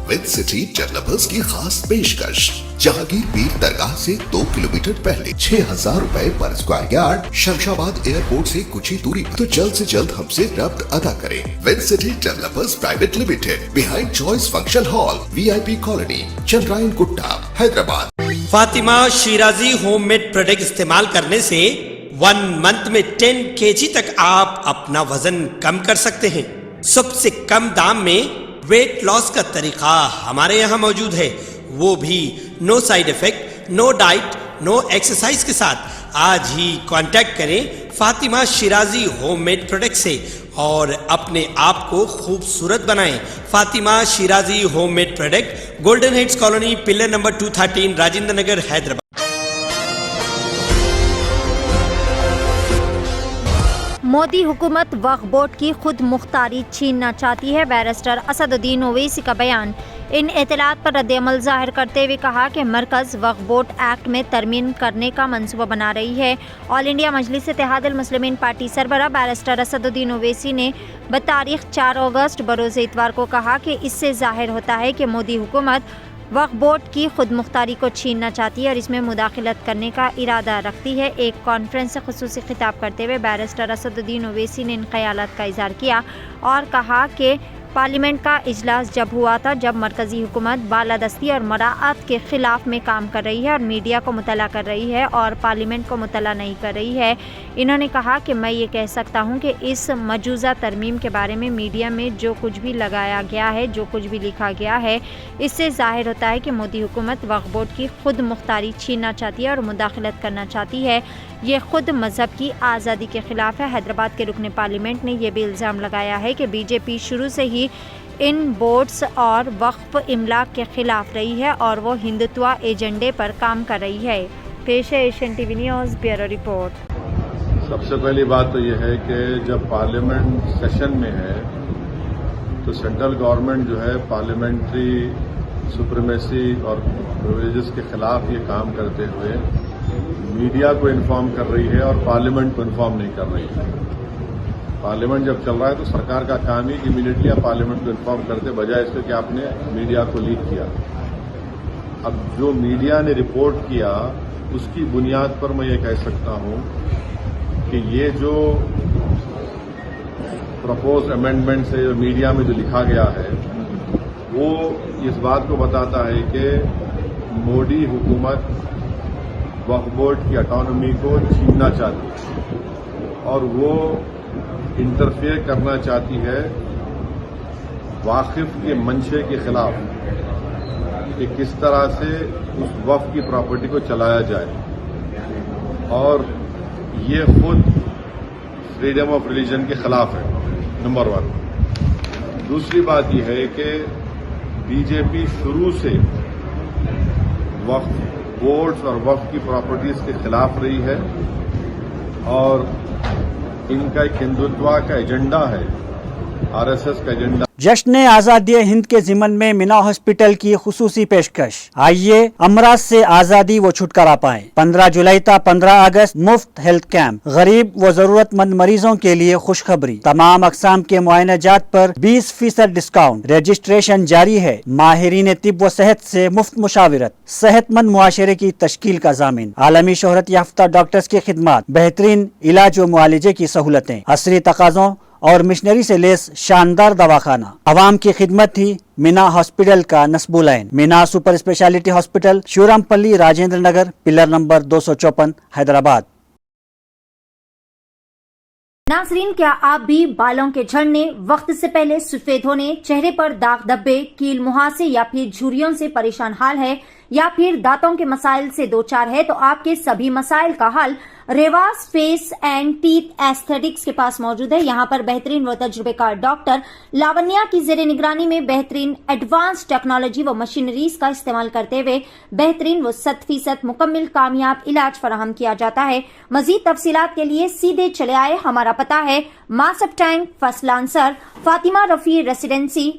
With city developers की खास पेशकश। जहांगीर पीर दरगाह से 2 किलोमीटर पहले 6,000 रुपए पर स्क्वायर यार्ड, शमशाबाद एयरपोर्ट से कुछ ही दूरी पर। तो जल्द से जल्द हमसे रब्त अदा करें। With city developers private limited, behind choice function hall, VIP colony, Chandrayangutta, Hyderabad. Fatima Shirazi homemade product इस्तेमाल करने से 1 मंथ में 10 kg तक आप अपना वजन कम कर सकते हैं। सबसे कम दाम में वेट लॉस का तरीका हमारे यहाँ मौजूद है, वो भी no side effect, no diet, no exercise के साथ। आज ही कांटेक्ट करें फातिमा शिराजी होममेड प्रोडक्ट से और अपने आप को खूबसूरत बनाएं। Fatima Shirazi homemade product, golden heads colony, pillar number 213, Rajendra Nagar, Hyderabad. Modi हुकूमत वक्फ बोर्ड की खुद मुख्तारी छीनना चाहती है। बैरिस्टर असदुद्दीन ओवैसी का बयान। इन इत्तलात पर रद्द-ए-अमल ज़ाहिर करते हुए कहा कि मरकज़ वक्फ बोर्ड एक्ट में तरमीम करने का मंसूबा बना रही है। ऑल इंडिया मजलिस इत्तेहादुल मुस्लिमीन पार्टी सरबराह बैरिस्टर असदुद्दीन ओवैसी ने बतारीख 4 अगस्त बरोज़ इतवार को कहा कि इससे ज़ाहिर होता है कि मोदी हुकूमत वक्फ बोर्ड की खुद मुख्तारी को छीनना चाहती है और इसमें मुदाखलत करने का इरादा रखती है। एक कॉन्फ्रेंस से खुसूसी खिताब करते हुए बैरिस्टर असदुद्दीन ओवैसी ने इन ख्यालात का इज़हार किया और कहा कि पार्लियामेंट का इजलास जब हुआ था, जब मरकज़ी हुकूमत बालादस्ती और मराअत के ख़िलाफ़ में काम कर रही है और मीडिया को मुतला कर रही है और पार्लियामेंट को मुतला नहीं कर रही है। इन्होंने कहा कि मैं ये कह सकता हूँ कि इस मौजूदा तरमीम के बारे में मीडिया में जो कुछ भी लगाया गया है, जो कुछ भी लिखा गया है, इससे ज़ाहिर होता है कि मोदी हुकूमत वक्फ बोर्ड की खुद मुख्तारी छीनना चाहती है और मुदाखलत करना चाहती है। ये खुद मज़हब की आज़ादी के ख़िलाफ़ है। हैदराबाद के रुकन पार्लियामेंट ने यह भी इल्ज़ाम लगाया है कि बीजेपी शुरू से ही इन बोर्ड्स और वक्फ इमलाक के ख़िलाफ़ रही है और वो हिंदुत्व एजेंडे पर काम कर रही है। पेश है Asian TV news bureau report. सबसे पहली बात तो यह है कि जब पार्लियामेंट सेशन में है तो सेंट्रल गवर्नमेंट जो है पार्लियामेंट्री सुप्रीमेसी और प्रिविलेजेस के खिलाफ ये काम करते हुए मीडिया को इन्फॉर्म कर रही है और पार्लियामेंट को इन्फॉर्म नहीं कर रही है। पार्लियामेंट जब चल रहा है तो सरकार का काम ही इमीडिएटली आप पार्लियामेंट को इन्फॉर्म करते, बजाय इसके कि आपने मीडिया को लीक किया। अब जो मीडिया ने रिपोर्ट किया उसकी बुनियाद पर मैं ये कह सकता हूं कि ये जो प्रपोज अमेंडमेंट से मीडिया में जो लिखा गया है वो इस बात को बताता है कि मोदी हुकूमत वक्फ बोर्ड की ऑटोनॉमी को छीनना चाहती है और वो इंटरफेयर करना चाहती है वाकिफ के मंशे के खिलाफ कि किस तरह से उस वक्फ की प्रॉपर्टी को चलाया जाए और ये खुद फ्रीडम ऑफ रिलीजन के खिलाफ है, नंबर 1। दूसरी बात यह है कि बीजेपी शुरू से वक्फ बोर्ड्स और वक्फ की प्रॉपर्टीज के खिलाफ रही है और इनका एक हिंदुत्व का एजेंडा है, RSS का एजेंडा। जश्न आज़ादी हिंद के ज़िमन में मीना हॉस्पिटल की खुसूसी पेशकश। आइए अमराज से आज़ादी व छुटकारा पाएं। 15 जुलाई था 15 अगस्त मुफ्त हेल्थ कैंप। गरीब व जरूरतमंद मरीजों के लिए खुशखबरी। तमाम अक़साम के मुआयनाजात पर 20% डिस्काउंट। रजिस्ट्रेशन जारी है। माहिरीन तिब व सेहत से मुफ्त मुशावरत। सेहतमंद मुआशरे की तश्कील का ज़ामिन। आलमी शोहरत याफ्ता डॉक्टर्स की खिदमत। बेहतरीन इलाज व मुआलजे की सहूलतें। असरी तकाज़ों और मिशनरी से लेस शानदार दवाखाना। आवाम की खिदमत ही मीना हॉस्पिटल का नस्बुलैन। Meena super speciality hospital, Shivarampally, Rajendra Nagar, pillar number 254, Hyderabad. नाज़रीन, क्या आप भी बालों के झड़ने, वक्त से पहले सफेद होने, चेहरे पर दाग धब्बे, कील मुहासे या फिर झुर्रियों से परेशान हाल है या फिर दांतों के मसाइल से दो चार है तो आपके सभी मसाइल का हल Revas face and teeth aesthetics के पास मौजूद है। यहाँ पर बेहतरीन व तजुर्बेकार डॉक्टर लावण्या की जेर निगरानी में बेहतरीन एडवांस टेक्नोलॉजी व मशीनरीज का इस्तेमाल करते हुए बेहतरीन व 100% मुकम्मल कामयाब इलाज फराहम किया जाता है। मजीद तफसीलात के लिए सीधे चले आए। हमारा पता है Masab tank, first lancer, Fatima Rafi residency,